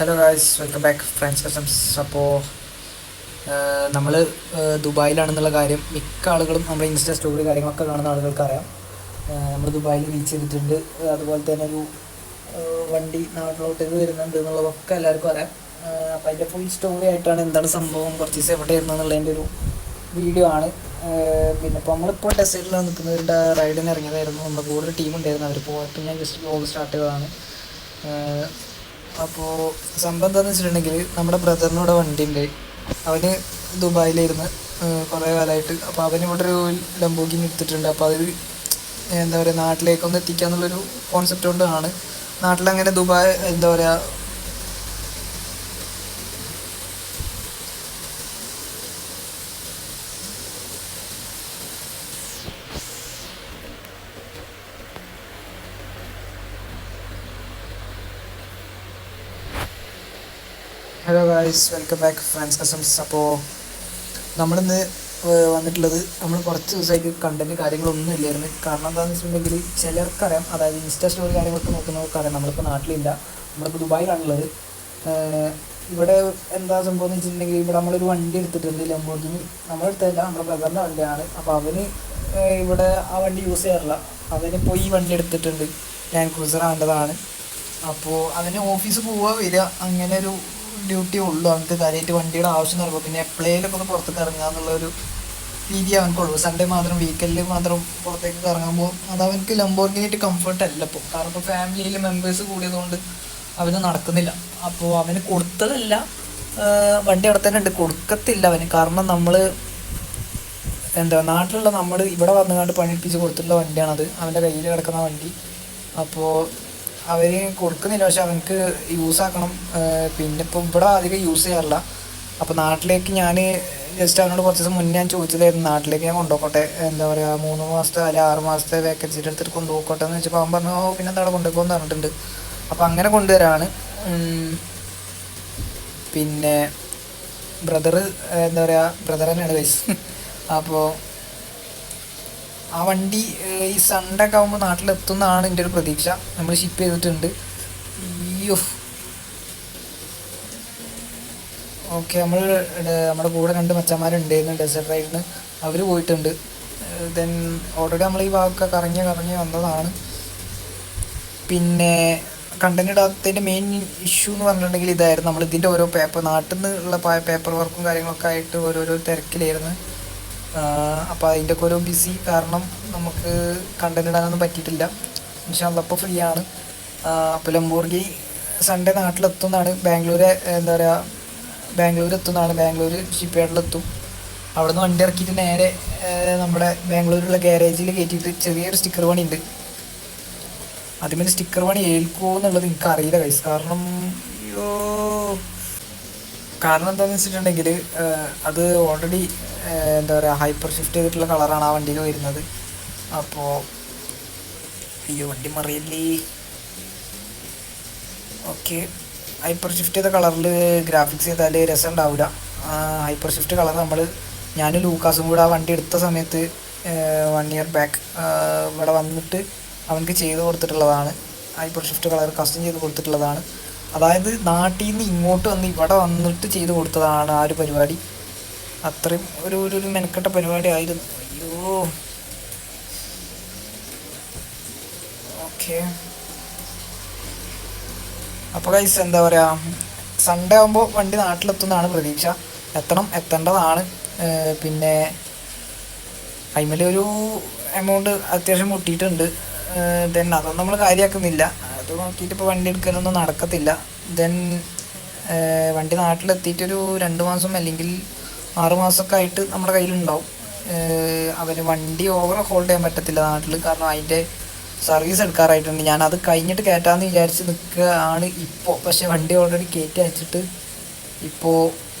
Hello guys, welcome back friends customs. അപ്പോൾ നമ്മൾ ദുബായിലാണെന്നുള്ള കാര്യം മിക്ക ആളുകളും നമ്മുടെ ഇൻസ്റ്റാ സ്റ്റോറി കാര്യങ്ങളൊക്കെ കാണുന്ന ആളുകൾക്ക് അറിയാം. നമ്മൾ ദുബായിൽ റീച്ച് ചെയ്തിട്ടുണ്ട്. അതുപോലെ തന്നെ ഒരു വണ്ടി നാട്ടിലോട്ടേക്ക് വരുന്നുണ്ട് എന്നുള്ളതൊക്കെ എല്ലാവർക്കും അറിയാം. അപ്പോൾ അതിൻ്റെ ഫുൾ സ്റ്റോറി ആയിട്ടാണ് എന്താണ് സംഭവം, കുറച്ച് ദിവസം എവിടെ ഇരുന്നു എന്നുള്ളതിൻ്റെ ഒരു വീഡിയോ ആണ്. പിന്നെ ഇപ്പോൾ നമ്മളിപ്പോൾ ഡെസേർട്ടിൽ നിൽക്കുന്നവരുടെ റൈഡിന് ഇറങ്ങിയതായിരുന്നു. നമ്മുടെ കൂടെ ഒരു ടീം ഉണ്ടായിരുന്നു. അവർ പോയപ്പോൾ ഞാൻ ജസ്റ്റ് വ്ലോഗ് സ്റ്റാർട്ട് ചെയ്തതാണ്. അപ്പോൾ സംഭവം എന്താണെന്ന് വെച്ചിട്ടുണ്ടെങ്കിൽ, നമ്മുടെ ബ്രദറിനോട് വണ്ടി ഉണ്ട്. അവന് ദുബായിലായിരുന്നു കുറേ കാലമായിട്ട്. അപ്പോൾ അവനിവിടെ ഒരു ലംബോർഗിനി എടുത്തിട്ടുണ്ട്. അപ്പോൾ അത് എന്താ പറയുക, നാട്ടിലേക്കൊന്ന് എത്തിക്കുക എന്നുള്ളൊരു കോൺസെപ്റ്റ് കൊണ്ടാണ്. നാട്ടിലങ്ങനെ ദുബായ് എന്താ പറയുക, hello guys, welcome back friends customs. അപ്പോൾ നമ്മളിന്ന് വന്നിട്ടുള്ളത്, നമ്മൾ കുറച്ച് ദിവസമായിട്ട് കണ്ടൻറ്റ് കാര്യങ്ങളൊന്നും ഇല്ലായിരുന്നു. കാരണം എന്താണെന്ന് വെച്ചിട്ടുണ്ടെങ്കിൽ, ചിലർക്കറിയാം, അതായത് ഇൻസ്റ്റാ സ്റ്റോറി കാര്യങ്ങളൊക്കെ നോക്കുന്നവർക്കറിയാം നമ്മളിപ്പോൾ നാട്ടിലില്ല, നമ്മളിപ്പോൾ ദുബായിലാണുള്ളത്. ഇവിടെ എന്താ സംഭവം എന്ന് വെച്ചിട്ടുണ്ടെങ്കിൽ, ഇവിടെ നമ്മളൊരു വണ്ടി എടുത്തിട്ടുണ്ട്, ലംബോർഗിനി. നമ്മളെടുത്തതല്ല, നമ്മുടെ ബ്രദറിൻ്റെ വണ്ടിയാണ്. അപ്പോൾ അവന് ഇവിടെ ആ വണ്ടി യൂസ് ചെയ്യാറില്ല. അവനിപ്പോൾ ഈ വണ്ടി എടുത്തിട്ടുണ്ട്, ലാൻഡ് ക്രൂസർ ആവേണ്ടതാണ്. അപ്പോൾ അവന് ഓഫീസ് പോവുക വരിക, അങ്ങനെ ഒരു ഡ്യൂട്ടി ഉള്ളൂ അവനക്ക്. കാര്യമായിട്ട് വണ്ടിയുടെ ആവശ്യം എന്ന് പറയുമ്പോൾ പിന്നെ എപ്പോഴേലൊക്കെ ഒന്ന് പുറത്തേക്ക് ഇറങ്ങുക എന്നുള്ളൊരു രീതി അവനക്കുള്ളൂ. സൺഡേ മാത്രം, വീക്കെൻഡിൽ മാത്രം പുറത്തേക്ക് ഇറങ്ങുമ്പോൾ അത് അവനക്ക് ലംബോർഗിനിയായിട്ട് കംഫർട്ട് അല്ല ഇപ്പോൾ. കാരണം ഇപ്പോൾ ഫാമിലിയിൽ മെമ്പേഴ്സ് കൂടിയതുകൊണ്ട് അവന് നടക്കുന്നില്ല. അപ്പോൾ അവന് കൊടുത്തതല്ല, വണ്ടി അവിടെ തന്നെ ഉണ്ട്, കൊടുക്കത്തില്ല അവന്. കാരണം നമ്മൾ എന്താ, നാട്ടിലുള്ള നമ്മൾ ഇവിടെ വന്നുകൊണ്ട് പണിയിപ്പിച്ച് കൊടുത്തിട്ടുള്ള വണ്ടിയാണത്, അവൻ്റെ കയ്യിൽ കിടക്കുന്ന വണ്ടി. അപ്പോൾ അവർ കൊടുക്കുന്നില്ല, പക്ഷെ അവനക്ക് യൂസാക്കണം. പിന്നെ ഇപ്പോൾ ഇവിടെ അധികം യൂസ് ചെയ്യാറില്ല. അപ്പോൾ നാട്ടിലേക്ക് ഞാൻ ജസ്റ്റ് അവനോട് കുറച്ച് ദിവസം മുന്നേ ഞാൻ ചോദിച്ചതായിരുന്നു, നാട്ടിലേക്ക് ഞാൻ കൊണ്ടുപോക്കോട്ടെ, എന്താ പറയുക, 3 മാസത്തെ അല്ലെങ്കിൽ 6 മാസത്തെ വേക്കൻസിയുടെ എടുത്തിട്ട് കൊണ്ടുപോക്കോട്ടെ എന്ന് വെച്ചപ്പോൾ അവൻ പറഞ്ഞു, പിന്നെ എന്താ അവിടെ കൊണ്ടുപോകുമെന്ന് പറഞ്ഞിട്ടുണ്ട്. അപ്പോൾ അങ്ങനെ കൊണ്ടുവരാണ്. പിന്നെ ബ്രദറ് എന്താ പറയുക, ബ്രദർ തന്നെയാണ് ഗൈസ്. അപ്പോൾ ആ വണ്ടി ഈ സൺഡേ ഒക്കെ ആകുമ്പോൾ നാട്ടിലെത്തുന്നതാണ് എൻ്റെ ഒരു പ്രതീക്ഷ. നമ്മൾ ഷിപ്പ് ചെയ്തിട്ടുണ്ട്. അയ്യോ, ഓക്കെ. നമ്മുടെ കൂടെ 2 മച്ചന്മാരുണ്ടായിരുന്നു ഡെസേർട്ട് റൈഡിന്, അവർ പോയിട്ടുണ്ട്. ദെൻ ഓൾറെഡി നമ്മൾ ഈ ഭാഗമൊക്കെ കറങ്ങി വന്നതാണ്. പിന്നെ കണ്ടന്റ് ഇടാത്തതിൻ്റെ മെയിൻ ഇഷ്യൂ എന്ന് പറഞ്ഞിട്ടുണ്ടെങ്കിൽ ഇതായിരുന്നു. നമ്മളിതിൻ്റെ ഓരോ നാട്ടിൽ നിന്നുള്ള പേപ്പർ വർക്കും കാര്യങ്ങളൊക്കെ ആയിട്ട് ഓരോരോ തിരക്കിലായിരുന്നു. അപ്പോൾ അതിൻ്റെയൊക്കെ ഓരോ ബിസി കാരണം നമുക്ക് കണ്ടന്റ് ഇടാനൊന്നും പറ്റിയിട്ടില്ല. ഇൻഷാ അല്ലാഹ് അപ്പോൾ ഫ്രീ ആണ്. അപ്പോൾ ലംബോർഗിനി സൺഡേ നാട്ടിലെത്തുന്നതാണ്. ബാംഗ്ലൂർ എന്താ പറയുക, ബാംഗ്ലൂർ എത്തുന്നതാണ്. ബാംഗ്ലൂർ ഷിപ്പ് യാർഡിലെത്തും. അവിടെ നിന്ന് വണ്ടി ഇറക്കിയിട്ട് നേരെ നമ്മുടെ ബാംഗ്ലൂരിലുള്ള ഗ്യാരേജിൽ കയറ്റിയിട്ട് ചെറിയൊരു സ്റ്റിക്കർ പണി ഉണ്ട്. അതിന്മേൽ സ്റ്റിക്കർ പണി ഏൽക്കുമോ എന്നുള്ളത് എനിക്കറിയില്ല കൈസ്. കാരണം എന്താണെന്ന് വെച്ചിട്ടുണ്ടെങ്കിൽ, അത് ഓൾറെഡി എന്താ പറയുക, ഹൈപ്പർ ഷിഫ്റ്റ് ചെയ്തിട്ടുള്ള കളറാണ് ആ വണ്ടിയിൽ വരുന്നത്. അപ്പോൾ അയ്യോ, വണ്ടി മറിയല്ലേ. ഓക്കെ, ഹൈപ്പർ ഷിഫ്റ്റ് ചെയ്ത കളറിൽ ഗ്രാഫിക്സ് ചെയ്താൽ രസം ഉണ്ടാവില്ല. ഹൈപ്പർ ഷിഫ്റ്റ് കളർ ഞാനും ലൂക്കാസും കൂടെ ആ വണ്ടി എടുത്ത സമയത്ത് 1 ഇയർ ബാക്ക് ഇവിടെ വന്നിട്ട് അവനക്ക് ചെയ്ത് കൊടുത്തിട്ടുള്ളതാണ്. ഹൈപ്പർ ഷിഫ്റ്റ് കളർ കസ്റ്റം ചെയ്ത് കൊടുത്തിട്ടുള്ളതാണ്. അതായത് നാട്ടിൽ നിന്ന് ഇങ്ങോട്ട് വന്ന് ഇവിടെ വന്നിട്ട് ചെയ്ത് കൊടുത്തതാണ് ആ ഒരു പരിപാടി. അത്രയും ഒരു മെനക്കെട്ട പരിപാടി ആയിരുന്നു. അയ്യോ, ഓക്കെ. അപ്പോൾ ഗൈസ് എന്താ പറയുക, സൺഡേ ആകുമ്പോൾ വണ്ടി നാട്ടിലെത്തുന്നതാണ് പ്രതീക്ഷ. എത്തേണ്ടതാണ്. പിന്നെ അതിന്മേൽ ഒരു എമൗണ്ട് അത്യാവശ്യം മുട്ടിയിട്ടുണ്ട്. ദെൻ അതൊന്നും നമ്മൾ കാര്യമാക്കുന്നില്ല. അത് നോക്കിയിട്ട് ഇപ്പോൾ വണ്ടി എടുക്കലൊന്നും നടക്കത്തില്ല. ദെൻ വണ്ടി നാട്ടിലെത്തിയിട്ടൊരു 2 മാസം അല്ലെങ്കിൽ 6 മാസമൊക്കെ ആയിട്ട് നമ്മുടെ കയ്യിലുണ്ടാവും. അവന് വണ്ടി ഓവർ ഹോൾഡ് ചെയ്യാൻ പറ്റത്തില്ല നാട്ടിൽ, കാരണം അതിൻ്റെ സർവീസ് എടുക്കാറായിട്ടുണ്ട്. ഞാനത് കഴിഞ്ഞിട്ട് കയറ്റാമെന്ന് വിചാരിച്ച് നിൽക്കുകയാണ് ഇപ്പോൾ. പക്ഷേ വണ്ടി ഓൾറെഡി കയറ്റി അയച്ചിട്ട് ഇപ്പോൾ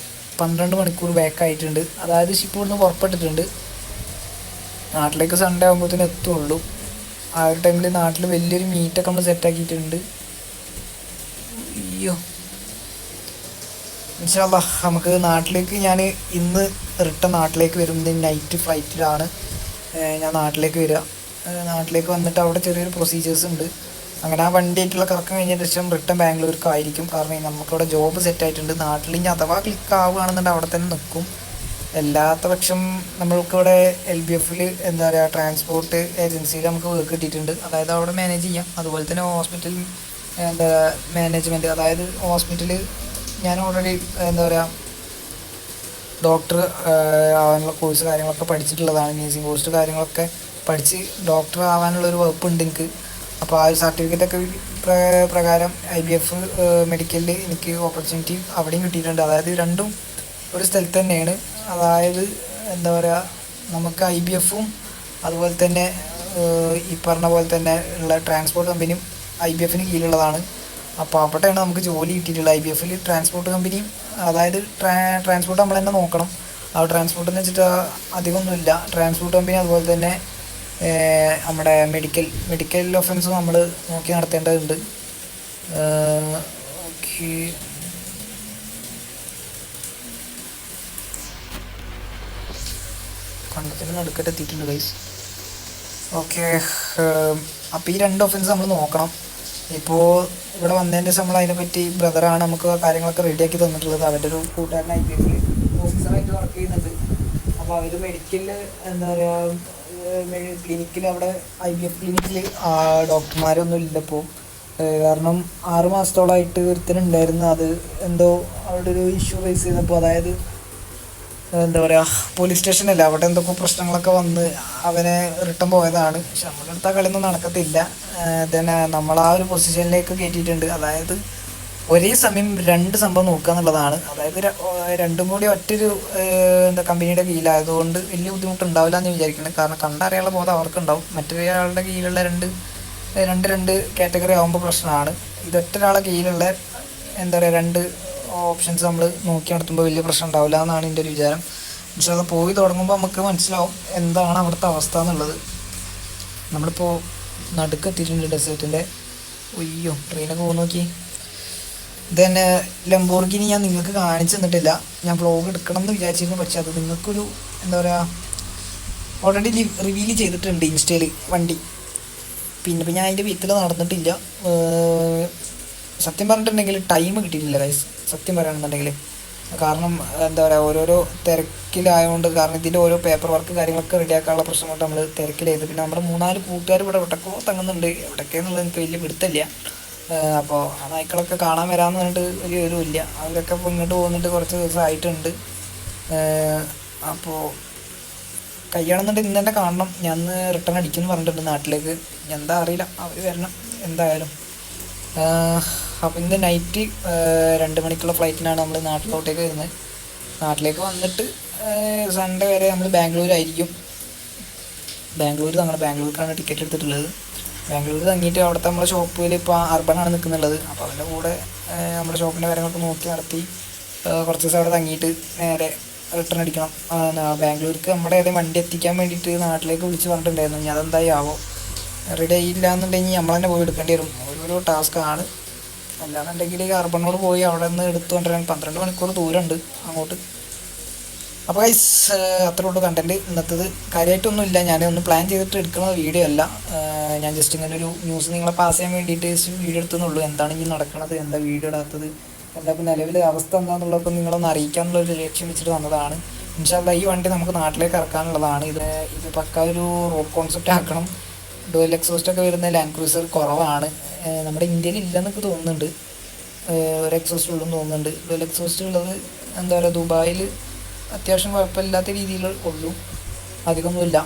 12 മണിക്കൂർ ബാക്കായിട്ടുണ്ട്. അതായത് ഷിപ്പ് ഇവിടുന്ന് പുറപ്പെട്ടിട്ടുണ്ട്. നാട്ടിലേക്ക് സൺഡേ ആകുമ്പോഴത്തേനും എത്തുള്ളൂ. ആ ഒരു ടൈമിൽ നാട്ടിൽ വലിയൊരു മീറ്റൊക്കെ നമ്മൾ സെറ്റാക്കിയിട്ടുണ്ട്. അയ്യോ, ഇൻഷാ അല്ലാഹ് നമുക്ക് നാട്ടിലേക്ക് ഞാൻ ഇന്ന് റിട്ടേൺ നാട്ടിലേക്ക് വരുന്നത് നൈറ്റ് ഫ്ലൈറ്റിലാണ് ഞാൻ നാട്ടിലേക്ക് വരിക. നാട്ടിലേക്ക് വന്നിട്ട് അവിടെ ചെറിയൊരു പ്രൊസീജിയേഴ്സ് ഉണ്ട്. അങ്ങനെ ആ വണ്ടിയായിട്ടുള്ള കറക്കം കഴിഞ്ഞതിന് ശേഷം റിട്ടേൺ ബാംഗ്ലൂർക്കായിരിക്കും. കാരണം നമുക്കിവിടെ ജോബ് സെറ്റ് ആയിട്ടുണ്ട്. നാട്ടിൽ ഇനി അഥവാ ക്ലിക്ക് ആവുകയാണെന്നുണ്ടെങ്കിൽ അവിടെ തന്നെ നിൽക്കും. അല്ലാത്ത പക്ഷം നമ്മൾക്കിവിടെ LBFിൽ എന്താ പറയുക ട്രാൻസ്പോർട്ട് ഏജൻസിയിൽ നമുക്ക് വർക്ക് കിട്ടിയിട്ടുണ്ട്. അതായത് അവിടെ മാനേജ് ചെയ്യാം. അതുപോലെ തന്നെ ഹോസ്പിറ്റൽ എന്താ മാനേജ്മെൻറ്റ്, അതായത് ഹോസ്പിറ്റൽ ഞാൻ ഓൾറെഡി എന്താ പറയുക ഡോക്ടർ ആവാനുള്ള കോഴ്സ് കാര്യങ്ങളൊക്കെ പഠിച്ചിട്ടുള്ളതാണ്. നേഴ്സിംഗ് കോഴ്സ് കാര്യങ്ങളൊക്കെ പഠിച്ച് ഡോക്ടർ ആവാനുള്ളൊരു വകുപ്പുണ്ട് എനിക്ക്. അപ്പോൾ ആ ഒരു സർട്ടിഫിക്കറ്റൊക്കെ പ്രകാരം IBF മെഡിക്കലിൽ എനിക്ക് ഓപ്പർച്യൂണിറ്റി അവിടെയും കിട്ടിയിട്ടുണ്ട്. അതായത് രണ്ടും ഒരു സ്ഥലത്ത് തന്നെയാണ്. അതായത് എന്താ പറയുക നമുക്ക് IBFും അതുപോലെ തന്നെ ഈ പറഞ്ഞ പോലെ തന്നെ ഉള്ള ട്രാൻസ്പോർട്ട് കമ്പനിയും IBFന് കീഴിലുള്ളതാണ്. അപ്പോൾ അവിടെയാണ് നമുക്ക് ജോലി കിട്ടിയിട്ടുള്ളത്. IBFിൽ ട്രാൻസ്പോർട്ട് കമ്പനിയും, അതായത് ട്രാൻസ്പോർട്ട് നമ്മൾ തന്നെ നോക്കണം. ആ ട്രാൻസ്പോർട്ട് എന്ന് വെച്ചിട്ട് അധികമൊന്നുമില്ല. ട്രാൻസ്പോർട്ട് കമ്പനി അതുപോലെ തന്നെ നമ്മുടെ മെഡിക്കൽ ഒഫൻസും നമ്മൾ നോക്കി നടത്തേണ്ടതുണ്ട്. ഓക്കെ, കണ്ടത്തിന് നടുക്കട്ട് എത്തിയിട്ടുണ്ട് ഗൈസ്. ഓക്കെ, അപ്പോൾ ഈ 2 ഒഫൻസ് നമ്മൾ നോക്കണം. ഇപ്പോൾ ഇവിടെ വന്നതിൻ്റെ ശേഷം നമ്മൾ അതിനെപ്പറ്റി ബ്രദറാണ് നമുക്ക് കാര്യങ്ങളൊക്കെ റെഡിയാക്കി തന്നിട്ടുള്ളത്. അവൻ്റെ ഒരു കൂട്ടുകാരൻ IBFിൽ ഓഫീസറായിട്ട് വർക്ക് ചെയ്യുന്നുണ്ട്. അപ്പോൾ അവർ മെഡിക്കലിൽ എന്താ പറയുക ക്ലിനിക്കിൽ അവിടെ IBF ക്ലിനിക്കിൽ ഡോക്ടർമാരൊന്നും ഇല്ല ഇപ്പോൾ. കാരണം 6 മാസത്തോളമായിട്ട് ഒരുത്തനുണ്ടായിരുന്നു. അത് എന്തോ അവിടെ ഒരു ഇഷ്യൂ ഫേസ് ചെയ്തപ്പോൾ, അതായത് എന്താ പറയുക പോലീസ് സ്റ്റേഷനല്ല, അവിടെ എന്തൊക്കെ പ്രശ്നങ്ങളൊക്കെ വന്ന് അവനെ റിട്ടേൺ പോയതാണ്. പക്ഷെ നമ്മുടെ അടുത്ത കളിയൊന്നും നടക്കത്തില്ല. തന്നെ നമ്മൾ ആ ഒരു പൊസിഷനിലേക്ക് കയറ്റിയിട്ടുണ്ട്. അതായത് ഒരേ സമയം 2 സംഭവം നോക്കുക എന്നുള്ളതാണ്. അതായത് രണ്ടും കൂടി ഒറ്റൊരു എന്താ കമ്പനിയുടെ കീഴിലായതുകൊണ്ട് വലിയ ബുദ്ധിമുട്ടുണ്ടാവില്ല എന്ന് വിചാരിക്കുന്നത്. കാരണം കണ്ടറിയാനുള്ള ബോധം അവർക്കുണ്ടാവും. മറ്റൊരാളുടെ കീഴിലുള്ള രണ്ട് കാറ്റഗറി ആകുമ്പോൾ പ്രശ്നമാണ്. ഇതൊറ്റൊരാളെ കീഴിലുള്ള എന്താ പറയുക 2 ഓപ്ഷൻസ് നമ്മൾ നോക്കി നടത്തുമ്പോൾ വലിയ പ്രശ്നം ഉണ്ടാവില്ല എന്നാണ് എൻ്റെ ഒരു വിചാരം. പക്ഷെ അത് പോയി തുടങ്ങുമ്പോൾ നമുക്ക് മനസ്സിലാവും എന്താണ് അവിടുത്തെ അവസ്ഥ എന്നുള്ളത്. നമ്മളിപ്പോൾ നടുക്കെത്തിയിട്ടുണ്ട് ഡെസേർട്ടിൻ്റെ. ഒയ്യോ, ട്രെയിനൊക്കെ പോകുന്ന നോക്കി. ഇതന്നെ ലംബോർഗിനി ഞാൻ നിങ്ങൾക്ക് കാണിച്ചു തന്നിട്ടില്ല. ഞാൻ വ്ളോഗ് എടുക്കണം എന്ന് വിചാരിച്ചിരുന്നു. പക്ഷെ അത് നിങ്ങൾക്കൊരു എന്താ പറയുക ഓൾറെഡി റിവീൽ ചെയ്തിട്ടുണ്ട് ഇൻസ്റ്റയിൽ വണ്ടി. പിന്നെ ഞാൻ അതിൻ്റെ വീട്ടിൽ നടന്നിട്ടില്ല. സത്യം പറഞ്ഞിട്ടുണ്ടെങ്കിൽ ടൈം കിട്ടിയിട്ടില്ല ഗൈസ്, സത്യം പറയുകയാണെന്നുണ്ടെങ്കിൽ. കാരണം എന്താ പറയുക ഓരോരോ തിരക്കിലായതുകൊണ്ട്, കാരണം ഇതിൻ്റെ ഓരോ പേപ്പർ വർക്ക് കാര്യങ്ങളൊക്കെ റെഡിയാക്കാനുള്ള പ്രശ്നം കൊണ്ട് നമ്മൾ തിരക്കിലായത്. പിന്നെ നമ്മുടെ 3-4 കൂട്ടുകാർ ഇവിടെ എവിടേക്കോ തങ്ങുന്നുണ്ട്. എവിടേക്കെന്നുള്ളത് എനിക്ക് വലിയ പിടുത്തമില്ല. അപ്പോൾ ആ നായ്ക്കളൊക്കെ കാണാൻ വരാമെന്ന് പറഞ്ഞിട്ട് ഒരു വിവരമില്ല. അവരൊക്കെ ഇപ്പോൾ ഇങ്ങോട്ട് പോകുന്നിട്ട് കുറച്ച് ദിവസമായിട്ടുണ്ട്. അപ്പോൾ കഴിയണമെന്നുണ്ടെങ്കിൽ ഇന്ന് തന്നെ കാണണം. ഞാൻ റിട്ടേൺ അടിക്കുമെന്ന് പറഞ്ഞിട്ടുണ്ട് നാട്ടിലേക്ക്. എന്താ അറിയില്ല, അവർ വരണം എന്തായാലും. അപ്പോൾ ഇന്ന് നൈറ്റ് 2 മണിക്കുള്ള ഫ്ലൈറ്റിനാണ് നമ്മൾ നാട്ടിലോട്ടേക്ക് വരുന്നത്. നാട്ടിലേക്ക് വന്നിട്ട് സൺഡേ വരെ നമ്മൾ ബാംഗ്ലൂരായിരിക്കും. ബാംഗ്ലൂർക്കാണ് ടിക്കറ്റ് എടുത്തിട്ടുള്ളത്. ബാംഗ്ലൂർ തങ്ങിയിട്ട് അവിടുത്തെ നമ്മുടെ ഷോപ്പിൽ ഇപ്പോൾ അർബനാണ് നിൽക്കുന്നുള്ളത്. അപ്പോൾ അതിൻ്റെ കൂടെ നമ്മുടെ ഷോപ്പിൻ്റെ കാര്യങ്ങളൊക്കെ നോക്കി നടത്തി കുറച്ച് ദിവസം അവിടെ തങ്ങിയിട്ട് നേരെ റിട്ടേൺ അടിക്കണം ബാംഗ്ലൂർക്ക്. നമ്മുടെ ഏതെങ്കിലും വണ്ടി എത്തിക്കാൻ വേണ്ടിയിട്ട് നാട്ടിലേക്ക് വിളിച്ച് പറഞ്ഞിട്ടുണ്ടായിരുന്നു. ഇനി അതെന്തായി ആവോ, റെഡി ആയില്ല എന്നുണ്ടെങ്കിൽ നമ്മൾ തന്നെ പോയി എടുക്കേണ്ടി വരും. ഓരോരോ ടാസ്ക്കാണ്. അല്ലാന്നുണ്ടെങ്കിൽ അർബനോട് പോയി അവിടെ നിന്ന് എടുത്തുകൊണ്ടിരാൻ 12 മണിക്കൂർ ദൂരമുണ്ട് അങ്ങോട്ട്. അപ്പോൾ ഗൈസ് അത്രേ ഉള്ളൂ കണ്ടൻറ്റ് ഇന്നത്തേത്. കാര്യമായിട്ടൊന്നുമില്ല, ഞാനൊന്നും പ്ലാൻ ചെയ്തിട്ട് എടുക്കുന്ന വീഡിയോ അല്ല. ഞാൻ ജസ്റ്റ് ഇങ്ങനെ ഒരു ന്യൂസ് നിങ്ങളെ പാസ് ചെയ്യാൻ വേണ്ടിയിട്ട് വീഡിയോ എടുത്തുന്നുള്ളൂ. എന്താണ് ഈ നടക്കുന്നത്, എന്താ വീഡിയോ ഇടാത്തത്, എന്താ ഇപ്പോൾ നിലവിലെ അവസ്ഥ എന്താണെന്നുള്ളതൊക്കെ നിങ്ങളൊന്ന് അറിയിക്കാനുള്ളൊരു ലക്ഷ്യം വെച്ചിട്ട് വന്നതാണ്. ഇൻഷാ അല്ലാഹ് ഈ വണ്ടി നമുക്ക് നാട്ടിലേക്ക് ഇറക്കാനുള്ളതാണ്. ഇത് പക്ക ഒരു റോഡ് കോൺസെപ്റ്റ് ആക്കണം. ഡുവൽ എക്സോസ്റ്റൊക്കെ വരുന്ന ലാൻഡ് ക്രൂസർ കുറവാണ്. നമ്മുടെ ഇന്ത്യയിൽ ഇല്ലെന്നൊക്കെ തോന്നുന്നുണ്ട്. ഒരു എക്സോസ്റ്റ് ഉള്ളെന്ന് തോന്നുന്നുണ്ട്. ഡുവൽ എക്സോസ്റ്റ് ഉള്ളത് എന്താ പറയുക ദുബായിൽ അത്യാവശ്യം കുഴപ്പമില്ലാത്ത രീതിയിൽ ഉള്ളൂ, അധികമൊന്നുമില്ല.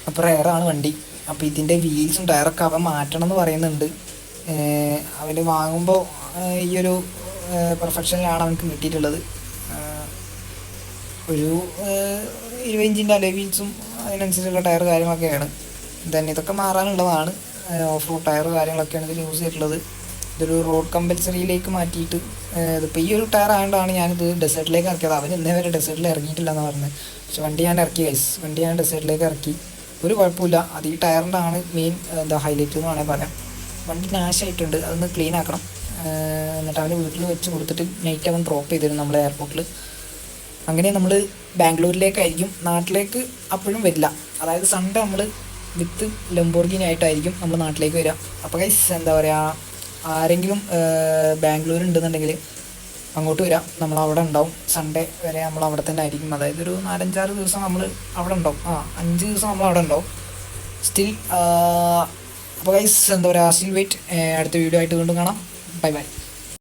അപ്പോൾ റെയറാണ് വണ്ടി. അപ്പോൾ ഇതിൻ്റെ വീൽസും ടയറൊക്കെ അവൻ മാറ്റണം എന്ന് പറയുന്നുണ്ട്. അവന് വാങ്ങുമ്പോൾ ഈ ഒരു പെർഫെക്ഷനിലാണ് അവനക്ക് കിട്ടിയിട്ടുള്ളത്. ഒരു 20 ഇഞ്ചിൻ്റെ അലോയ് വീൽസും അതിനനുസരിച്ചുള്ള ടയർ കാര്യങ്ങളൊക്കെയാണ്. തന്നെ ഇതൊക്കെ മാറാനുള്ളതാണ്. ഓഫ് റോഡ് ടയർ കാര്യങ്ങളൊക്കെയാണ് ഇതിൽ യൂസ് ചെയ്തിട്ടുള്ളത്. ഇതൊരു റോഡ് കമ്പൽസറിയിലേക്ക് മാറ്റിയിട്ട് ഇതിപ്പോൾ ഈ ഒരു ടയർ ആയതുകൊണ്ടാണ് ഞാനിത് ഡെസേർട്ടിലേക്ക് ഇറക്കിയത്. അവൻ ഇന്നേ വരെ ഡെസേർട്ടിൽ ഇറങ്ങിയിട്ടില്ല എന്ന് പറഞ്ഞത്. പക്ഷെ വണ്ടി ഞാൻ ഇറക്കി ഗൈസ്, വണ്ടി ഞാൻ ഡെസേർട്ടിലേക്ക് ഇറക്കി. ഒരു കുഴപ്പമില്ല. അത് ഈ ടയറിൻ്റെ ആണ് മെയിൻ എന്താ ഹൈലൈറ്റ് എന്ന് വേണമെങ്കിൽ പറയാം. വണ്ടി നാശമായിട്ടുണ്ട്, അതൊന്ന് ക്ലീൻ ആക്കണം. എന്നിട്ട് അവന് വീട്ടിൽ വെച്ച് കൊടുത്തിട്ട് നൈറ്റ് അവൻ ഡ്രോപ്പ് ചെയ്തിരുന്നു നമ്മുടെ എയർപോർട്ടിൽ. അങ്ങനെ നമ്മൾ ബാംഗ്ലൂരിലേക്കായിരിക്കും. നാട്ടിലേക്ക് അപ്പോഴും വരില്ല. അതായത് സൺഡേ നമ്മൾ വിത്ത് ലംബോർഗിനി ആയിട്ടായിരിക്കും നമ്മൾ നാട്ടിലേക്ക് വരിക. അപ്പോൾ ഗൈസ് എന്താ പറയുക, ആരെങ്കിലും ബാംഗ്ലൂർ ഉണ്ടെന്നുണ്ടെങ്കിൽ അങ്ങോട്ട് വരാം. നമ്മൾ അവിടെ ഉണ്ടാവും. സൺഡേ വരെ നമ്മൾ അവിടെ തന്നെ ആയിരിക്കും. അതായത് ഒരു 4-5-6 ദിവസം നമ്മൾ അവിടെ ഉണ്ടാവും. 5 ദിവസം നമ്മൾ അവിടെ ഉണ്ടാവും സ്റ്റിൽ. അപ്പോൾ ഗൈസ് എന്താ പറയുക, സ്റ്റിൽ വെയിറ്റ്. അടുത്ത വീഡിയോ ആയിട്ട് വീണ്ടും കാണാം. Bye bye.